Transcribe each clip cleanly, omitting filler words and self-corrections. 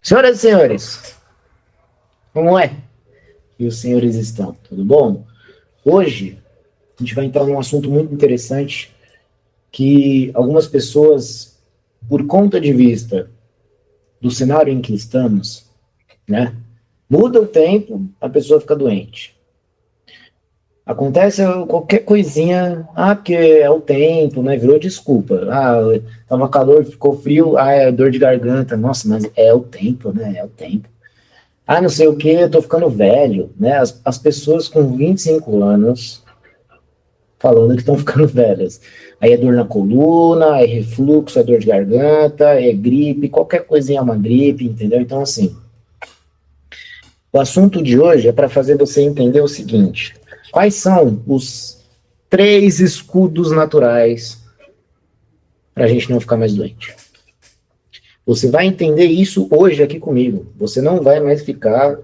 Senhoras e senhores, como é que os senhores estão? Tudo bom? Hoje a gente vai entrar num assunto muito interessante que algumas pessoas, por conta de vista do cenário em que estamos, né, muda o tempo, a pessoa fica doente. Acontece qualquer coisinha, porque é o tempo, né, virou desculpa. Tava calor, ficou frio, é dor de garganta. Nossa, mas é o tempo, né, é o tempo. Não sei o que, eu tô ficando velho, né? As pessoas com 25 anos falando que estão ficando velhas. Aí é dor na coluna, é refluxo, é dor de garganta, é gripe, qualquer coisinha é uma gripe, entendeu? Então, assim, o assunto de hoje é para fazer você entender o seguinte: quais são os 3 escudos naturais para a gente não ficar mais doente? Você vai entender isso hoje aqui comigo. Você não vai mais ficar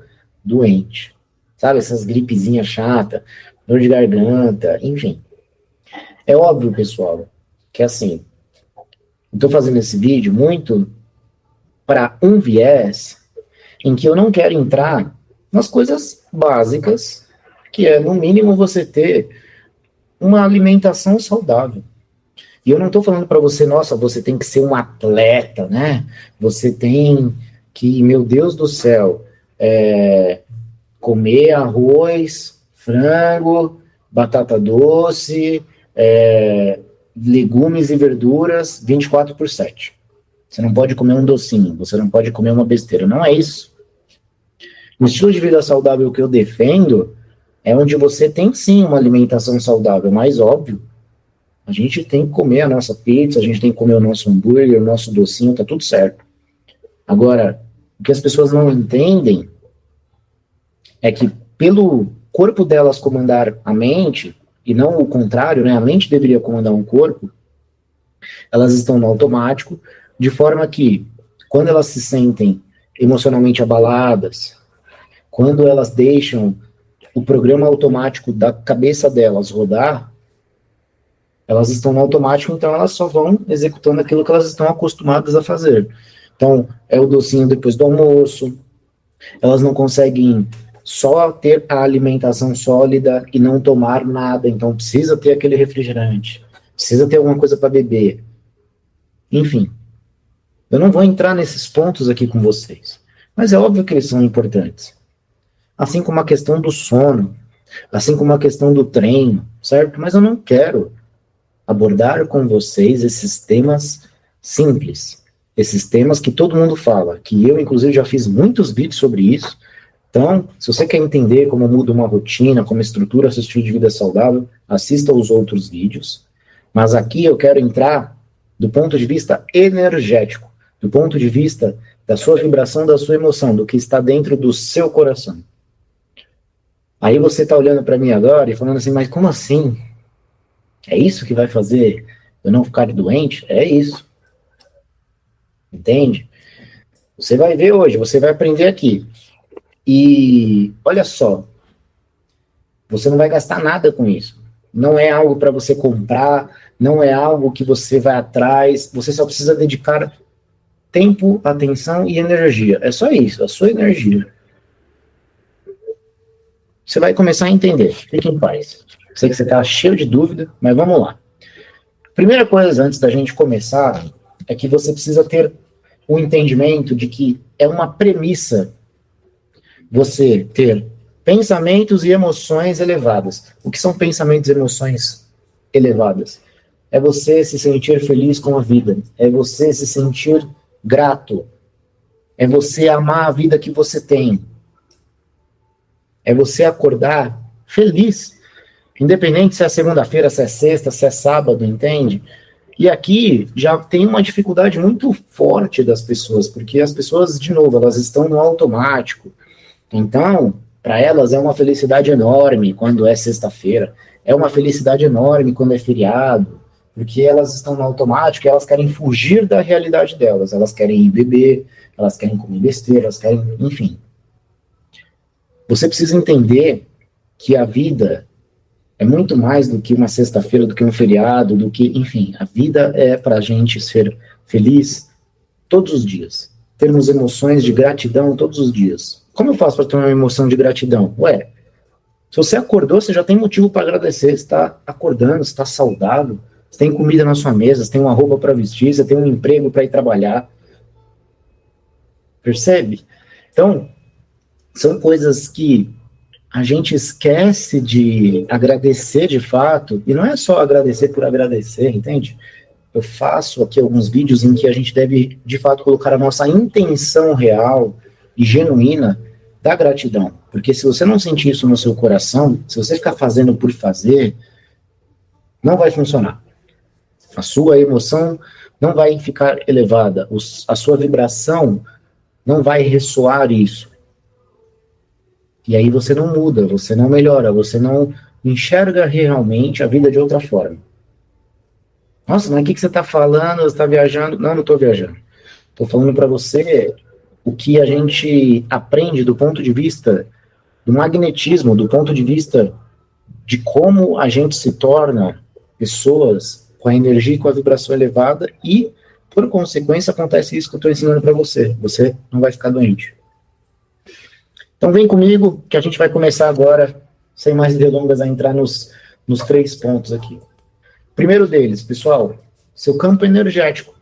doente. Sabe, essas gripezinhas chatas, dor de garganta, enfim. É óbvio, pessoal, que assim, eu tô fazendo esse vídeo muito para um viés em que eu não quero entrar nas coisas básicas, que é, no mínimo, você ter uma alimentação saudável. E eu não estou falando para você, nossa, você tem que ser um atleta, né? Você tem que, meu Deus do céu, comer arroz, frango, batata doce, legumes e verduras 24/7. Você não pode comer um docinho, você não pode comer uma besteira. Não é isso. O estilo de vida saudável que eu defendo é onde você tem sim uma alimentação saudável, mas óbvio, a gente tem que comer a nossa pizza, a gente tem que comer o nosso hambúrguer, o nosso docinho, tá tudo certo. Agora, o que as pessoas não entendem é que pelo corpo delas comandar a mente, e não o contrário, né? A mente deveria comandar um corpo, elas estão no automático, de forma que, quando elas se sentem emocionalmente abaladas, quando elas deixam o programa automático da cabeça delas rodar, elas estão no automático, então elas só vão executando aquilo que elas estão acostumadas a fazer. Então, é o docinho depois do almoço, elas não conseguem só ter a alimentação sólida e não tomar nada, então precisa ter aquele refrigerante, precisa ter alguma coisa para beber. Enfim, eu não vou entrar nesses pontos aqui com vocês, mas é óbvio que eles são importantes. Assim como a questão do sono, assim como a questão do treino, certo? Mas eu não quero abordar com vocês esses temas simples, esses temas que todo mundo fala, que eu, inclusive, já fiz muitos vídeos sobre isso. Então, se você quer entender como muda uma rotina, como estrutura seu estilo de vida saudável, assista os outros vídeos. Mas aqui eu quero entrar do ponto de vista energético, do ponto de vista da sua vibração, da sua emoção, do que está dentro do seu coração. Aí você está olhando para mim agora e falando assim, mas como assim? É isso que vai fazer eu não ficar doente? É isso. Entende? Você vai ver hoje, você vai aprender aqui. E olha só, você não vai gastar nada com isso. Não é algo para você comprar, não é algo que você vai atrás, você só precisa dedicar tempo, atenção e energia. É só isso, a sua energia. Você vai começar a entender. Fique em paz. Sei que você está cheio de dúvida, mas vamos lá. Primeira coisa, antes da gente começar, é que você precisa ter o entendimento de que é uma premissa você ter pensamentos e emoções elevadas. O que são pensamentos e emoções elevadas? É você se sentir feliz com a vida. É você se sentir grato. É você amar a vida que você tem. É você acordar feliz. Independente se é segunda-feira, se é sexta, se é sábado, entende? E aqui já tem uma dificuldade muito forte das pessoas, porque as pessoas, de novo, elas estão no automático. Então, para elas é uma felicidade enorme quando é sexta-feira, é uma felicidade enorme quando é feriado, porque elas estão no automático e elas querem fugir da realidade delas, elas querem ir beber, elas querem comer besteira, elas querem, enfim. Você precisa entender que a vida é muito mais do que uma sexta-feira, do que um feriado, do que, enfim, a vida é para a gente ser feliz todos os dias. termos emoções de gratidão todos os dias. Como eu faço para ter uma emoção de gratidão? Ué, se você acordou, você já tem motivo para agradecer. Você está acordando, você está saudável, você tem comida na sua mesa, você tem uma roupa para vestir, você tem um emprego para ir trabalhar. Percebe? Então, são coisas que a gente esquece de agradecer de fato, e não é só agradecer por agradecer, entende? Eu faço aqui alguns vídeos em que a gente deve, de fato, colocar a nossa intenção real e genuína da gratidão. Porque se você não sentir isso no seu coração, se você ficar fazendo por fazer, não vai funcionar. A sua emoção não vai ficar elevada, a sua vibração não vai ressoar isso. E aí você não muda, você não melhora, você não enxerga realmente a vida de outra forma. Nossa, mas o que você está falando? Você está viajando? Não, não estou viajando. Estou falando para você o que a gente aprende do ponto de vista do magnetismo, do ponto de vista de como a gente se torna pessoas com a energia e com a vibração elevada e, por consequência, acontece isso que eu estou ensinando para você. Você não vai ficar doente. Então vem comigo que a gente vai começar agora, sem mais delongas, a entrar nos 3 pontos aqui. Primeiro deles, pessoal, seu campo energético.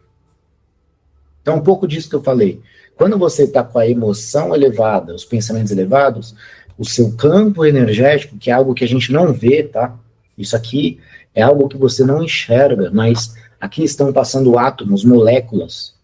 Então, um pouco disso que eu falei. Quando você está com a emoção elevada, os pensamentos elevados, o seu campo energético, que é algo que a gente não vê, tá? Isso aqui é algo que você não enxerga, mas aqui estão passando átomos, moléculas.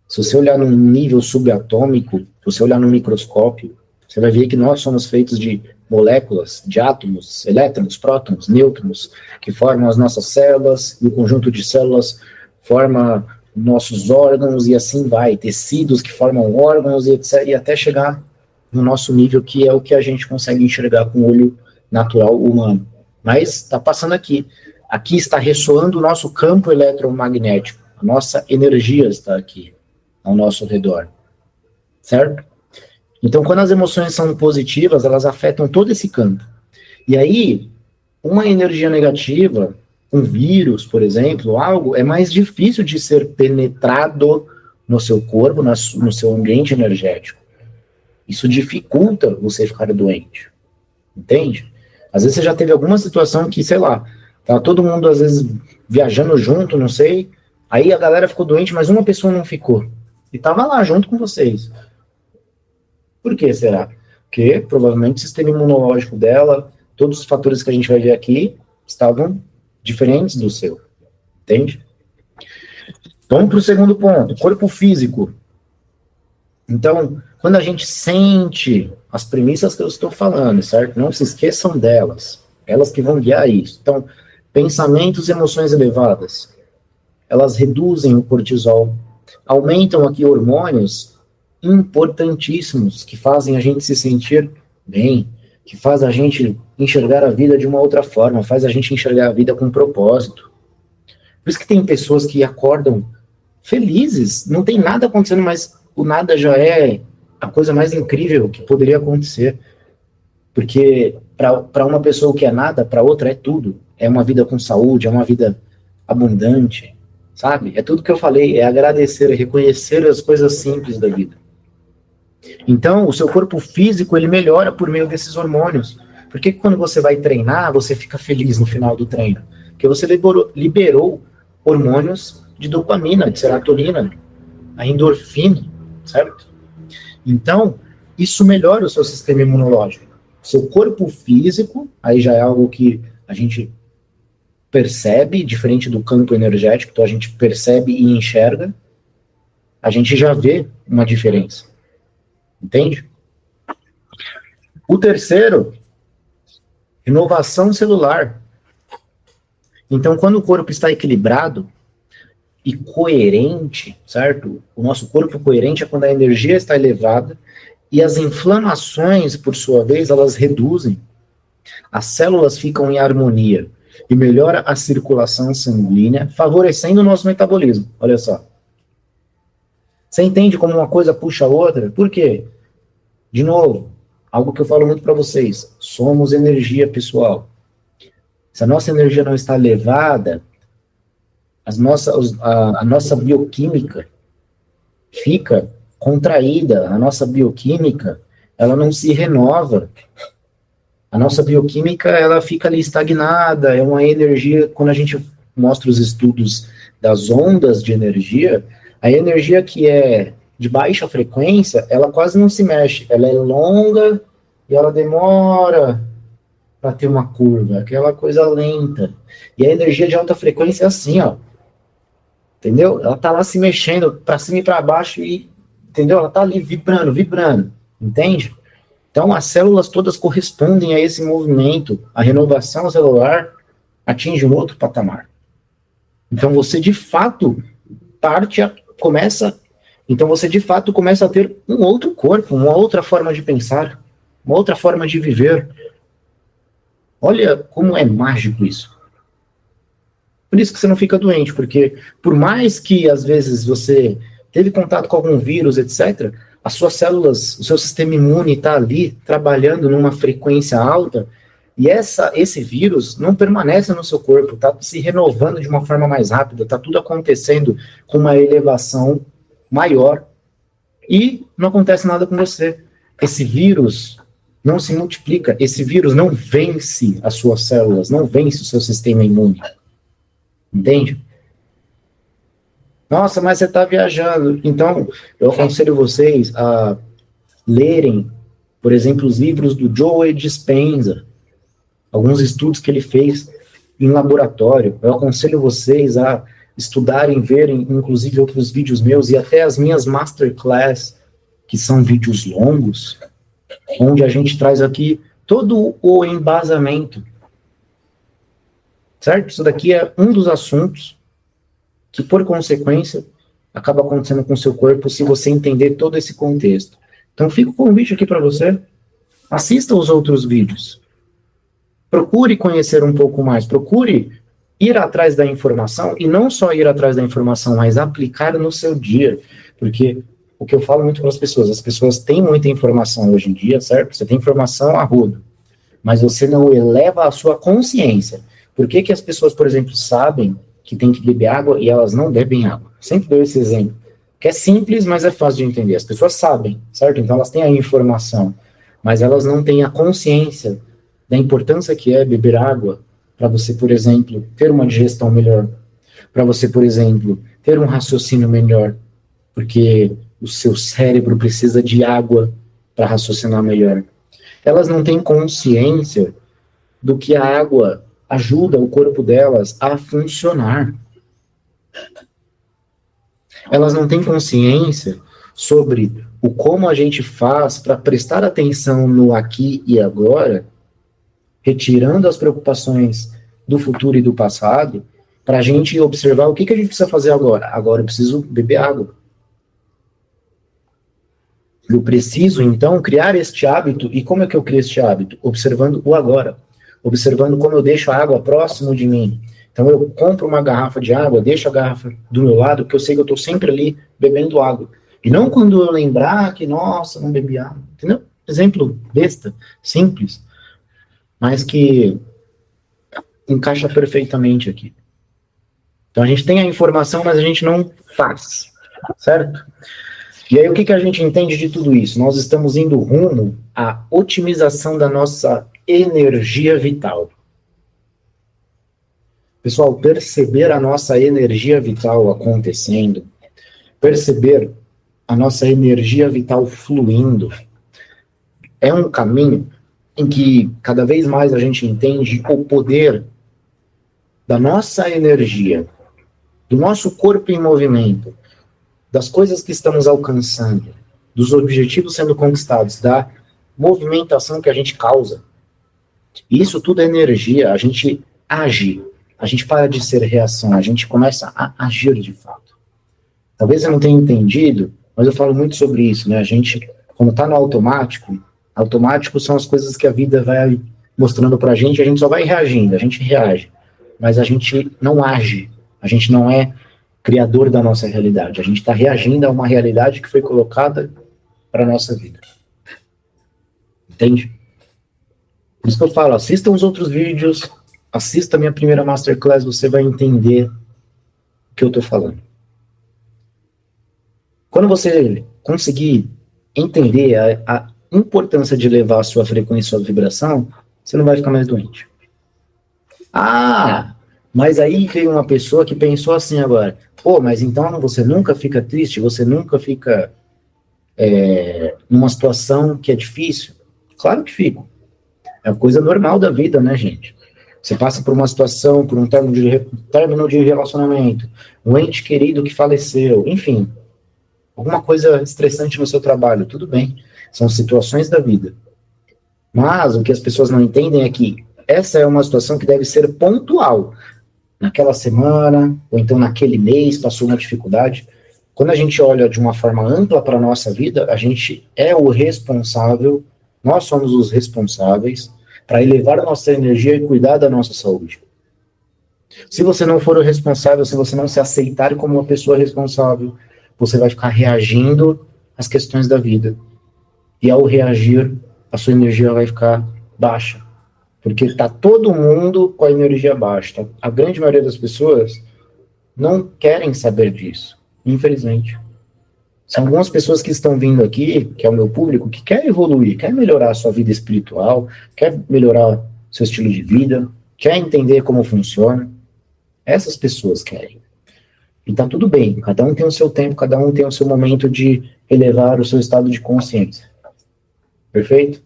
Se você olhar num nível subatômico, se você olhar no microscópio, você vai ver que nós somos feitos de moléculas, de átomos, elétrons, prótons, nêutrons, que formam as nossas células, e o conjunto de células forma nossos órgãos, e assim vai, tecidos que formam órgãos, e etc., e até chegar no nosso nível, que é o que a gente consegue enxergar com o olho natural humano. Mas está passando aqui. Aqui está ressoando o nosso campo eletromagnético, a nossa energia está aqui, ao nosso redor, certo? Então, quando as emoções são positivas, elas afetam todo esse campo. E aí, uma energia negativa, um vírus, por exemplo, algo, é mais difícil de ser penetrado no seu corpo, no seu ambiente energético. Isso dificulta você ficar doente. Entende? Às vezes você já teve alguma situação que, sei lá, tá todo mundo, às vezes, viajando junto, não sei, aí a galera ficou doente, mas uma pessoa não ficou. E tava lá, junto com vocês. Por que será? Porque provavelmente o sistema imunológico dela, todos os fatores que a gente vai ver aqui, estavam diferentes do seu. Entende? Vamos para o segundo ponto, corpo físico. Então, quando a gente sente as premissas que eu estou falando, certo? Não se esqueçam delas. Elas que vão guiar isso. Então, pensamentos e emoções elevadas. Elas reduzem o cortisol, aumentam aqui hormônios importantíssimos que fazem a gente se sentir bem, que faz a gente enxergar a vida de uma outra forma, faz a gente enxergar a vida com propósito. Por isso que tem pessoas que acordam felizes, não tem nada acontecendo, mas o nada já é a coisa mais incrível que poderia acontecer. Porque para uma pessoa o que é nada, para outra é tudo. É uma vida com saúde, é uma vida abundante, sabe? É tudo que eu falei, é agradecer, é reconhecer as coisas simples da vida. Então, o seu corpo físico, ele melhora por meio desses hormônios. Por que quando você vai treinar, você fica feliz no final do treino? Porque você liberou hormônios de dopamina, de serotonina, a endorfina, certo? Então, isso melhora o seu sistema imunológico. Seu corpo físico, aí já é algo que a gente percebe, diferente do campo energético, então a gente percebe e enxerga, a gente já vê uma diferença. Entende? O terceiro, renovação celular. Então, quando o corpo está equilibrado e coerente, certo? O nosso corpo coerente é quando a energia está elevada e as inflamações, por sua vez, elas reduzem. As células ficam em harmonia e melhora a circulação sanguínea, favorecendo o nosso metabolismo. Olha só. Você entende como uma coisa puxa a outra? Por quê? De novo, algo que eu falo muito para vocês. Somos energia, pessoal. Se a nossa energia não está elevada, a nossa bioquímica fica contraída, a nossa bioquímica, ela não se renova. A nossa bioquímica, ela fica ali estagnada, é uma energia, quando a gente mostra os estudos das ondas de energia, a energia que é de baixa frequência, ela quase não se mexe, ela é longa e ela demora para ter uma curva, aquela coisa lenta. E a energia de alta frequência é assim, ó, entendeu? Ela tá lá se mexendo para cima e para baixo e, entendeu? Ela tá ali vibrando, vibrando, entende? Então, as células todas correspondem a esse movimento. A renovação celular atinge um outro patamar. Então, você de fato começa a ter um outro corpo, uma outra forma de pensar, uma outra forma de viver. Olha como é mágico isso. Por isso que você não fica doente, porque por mais que às vezes você teve contato com algum vírus, etc., as suas células, o seu sistema imune está ali trabalhando numa frequência alta, e esse vírus não permanece no seu corpo, está se renovando de uma forma mais rápida, está tudo acontecendo com uma elevação maior, e não acontece nada com você. Esse vírus não se multiplica, esse vírus não vence as suas células, não vence o seu sistema imune. Entende? Nossa, mas você está viajando. Então, eu aconselho vocês a lerem, por exemplo, os livros do Joe Dispenza, alguns estudos que ele fez em laboratório. Eu aconselho vocês a estudarem, verem, inclusive, outros vídeos meus e até as minhas masterclass, que são vídeos longos, onde a gente traz aqui todo o embasamento. Certo? Isso daqui é um dos assuntos que, por consequência, acaba acontecendo com o seu corpo se você entender todo esse contexto. Então, fica o convite aqui para você. Assista os outros vídeos. Procure conhecer um pouco mais. Procure ir atrás da informação, e não só ir atrás da informação, mas aplicar no seu dia. Porque o que eu falo muito para as pessoas têm muita informação hoje em dia, certo? Você tem informação a rodo, mas você não eleva a sua consciência. Por que que as pessoas, por exemplo, sabem que tem que beber água e elas não bebem água? Sempre dou esse exemplo, que é simples, mas é fácil de entender. As pessoas sabem, certo? Então elas têm a informação, mas elas não têm a consciência da importância que é beber água para você, por exemplo, ter uma digestão melhor, para você, por exemplo, ter um raciocínio melhor, porque o seu cérebro precisa de água para raciocinar melhor. Elas não têm consciência do que a água ajuda o corpo delas a funcionar. Elas não têm consciência sobre o como a gente faz para prestar atenção no aqui e agora, retirando as preocupações do futuro e do passado, para a gente observar o que a gente precisa fazer agora. Agora eu preciso beber água. Eu preciso, então, criar este hábito. E como é que eu crio este hábito? Observando o agora. Observando como eu deixo a água próximo de mim. Então eu compro uma garrafa de água, deixo a garrafa do meu lado, porque eu sei que eu estou sempre ali bebendo água. E não quando eu lembrar que, nossa, não bebi água. Entendeu? Exemplo besta, simples, mas que encaixa perfeitamente aqui. Então a gente tem a informação, mas a gente não faz, certo? E aí o que a gente entende de tudo isso? Nós estamos indo rumo à otimização da nossa energia vital. Pessoal, perceber a nossa energia vital acontecendo, perceber a nossa energia vital fluindo, é um caminho em que cada vez mais a gente entende o poder da nossa energia, do nosso corpo em movimento, das coisas que estamos alcançando, dos objetivos sendo conquistados, da movimentação que a gente causa. Isso tudo é energia, a gente age, a gente para de ser reação, a gente começa a agir de fato. Talvez eu não tenha entendido, mas eu falo muito sobre isso, né? A gente, quando está no automático são as coisas que a vida vai mostrando pra gente, a gente só vai reagindo, a gente reage, mas a gente não age, a gente não é criador da nossa realidade, a gente está reagindo a uma realidade que foi colocada para a nossa vida. Entende? Por isso que eu falo, assista os outros vídeos, assista a minha primeira Masterclass, você vai entender o que eu estou falando. Quando você conseguir entender a importância de elevar a sua frequência, a sua vibração, você não vai ficar mais doente. Mas aí veio uma pessoa que pensou assim agora, mas então você nunca fica triste, você nunca fica numa situação que é difícil? Claro que fico. É a coisa normal da vida, né, gente? Você passa por uma situação, por um término de relacionamento, um ente querido que faleceu, enfim, alguma coisa estressante no seu trabalho, tudo bem. São situações da vida. Mas o que as pessoas não entendem é que essa é uma situação que deve ser pontual. Naquela semana, ou então naquele mês, passou uma dificuldade. Quando a gente olha de uma forma ampla para a nossa vida, a gente é o responsável, nós somos os responsáveis para elevar a nossa energia e cuidar da nossa saúde. Se você não for o responsável, se você não se aceitar como uma pessoa responsável, você vai ficar reagindo às questões da vida. E ao reagir, a sua energia vai ficar baixa. Porque está todo mundo com a energia baixa. A grande maioria das pessoas não querem saber disso, infelizmente. São algumas pessoas que estão vindo aqui, que é o meu público, que quer evoluir, quer melhorar a sua vida espiritual, quer melhorar seu estilo de vida, quer entender como funciona. Essas pessoas querem. E tá tudo bem, cada um tem o seu tempo, cada um tem o seu momento de elevar o seu estado de consciência. Perfeito?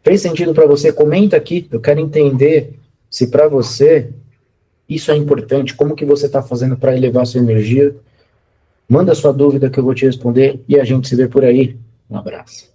Fez sentido para você? Comenta aqui, eu quero entender se para você isso é importante, como que você está fazendo para elevar a sua energia. Manda sua dúvida que eu vou te responder e a gente se vê por aí. Um abraço.